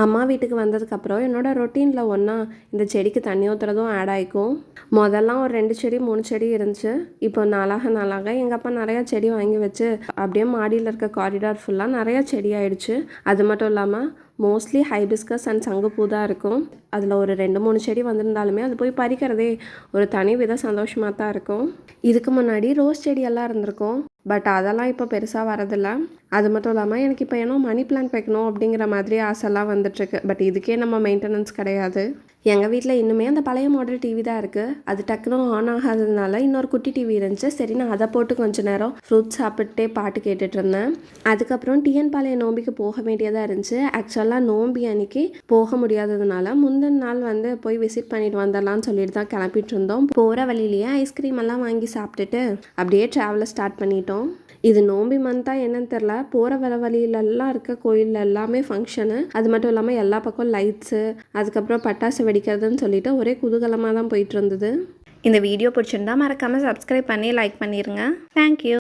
அம்மா வீட்டுக்கு வந்ததுக்கப்புறம் என்னோடய ரொட்டீனில் ஒன்றா இந்த செடிக்கு தண்ணி ஊற்றுறதும் ஆட் ஆகிக்கும். முதல்லாம் ஒரு 2 செடி 3 செடி இருந்துச்சு. இப்போ நாளாக எங்கள் அப்பா நிறையா செடி வாங்கி வச்சு அப்படியே மாடியில் இருக்க காரிடார் ஃபுல்லாக நிறையா செடி ஆயிடுச்சு. அது மட்டும் இல்லாமல் மோஸ்ட்லி ஹைபிஸ்கஸ் அண்ட் சங்குப்பூ தான் இருக்கும். அதில் ஒரு 2-3 செடி வந்திருந்தாலுமே அது போய் பறிக்கிறதே ஒரு தனி வித சந்தோஷமாக தான் இருக்கும். இதுக்கு முன்னாடி ரோஸ் செடியெல்லாம் இருந்திருக்கும், பட் அதெல்லாம் இப்போ பெருசாக வரதில்லை. அது மட்டும் இல்லாமல் எனக்கு இப்போ ஏன்னோ மணி பிளான்ட் வைக்கணும் அப்படிங்கிற மாதிரி ஆசைலாம் வந்துட்டுருக்கு. பட் இதுக்கே நம்ம மெயின்டெனன்ஸ் கிடையாது. எங்கள் வீட்டில் இன்னுமே அந்த பழைய மாடல் டிவி தான் இருக்குது. அது டக்குன்னு ஆன் ஆகாததுனால இன்னொரு குட்டி டிவி இருந்துச்சு. சரி, நான் அதை போட்டு கொஞ்சம் நேரம் ஃப்ரூட்ஸ் சாப்பிட்டே பாட்டு கேட்டுட்டு இருந்தேன். அதுக்கப்புறம் டிஎன் பாளையம் நோம்பிக்கு போக வேண்டியதாக இருந்துச்சு. ஆக்சுவலாக நோம்பி அன்னைக்கு போக முடியாததுனால முந்தின நாள் போய் விசிட் பண்ணிட்டு வந்துடலான்னு சொல்லிட்டு தான் கிளப்பிட்டு இருந்தோம். போகிற வழியிலேயே ஐஸ்கிரீம் எல்லாம் வாங்கி சாப்பிட்டுட்டு அப்படியே ட்ராவலை ஸ்டார்ட் பண்ணிட்டோம். இது நோம்பி மந்த்தா என்னன்னு தெரில, போகிற வழியிலெல்லாம் இருக்க கோயில் எல்லாமே ஃபங்க்ஷனு. அது மட்டும் இல்லாமல் எல்லா பக்கம் லைட்ஸு, அதுக்கப்புறம் பட்டாசு வெடிக்கிறதுன்னு சொல்லிட்டு ஒரே குதூகலமாக தான் போயிட்டு இருந்தது. இந்த வீடியோ பிடிச்சிருந்தா மறக்காமல் சப்ஸ்கிரைப் பண்ணி லைக் பண்ணிடுங்க. தேங்க்யூ.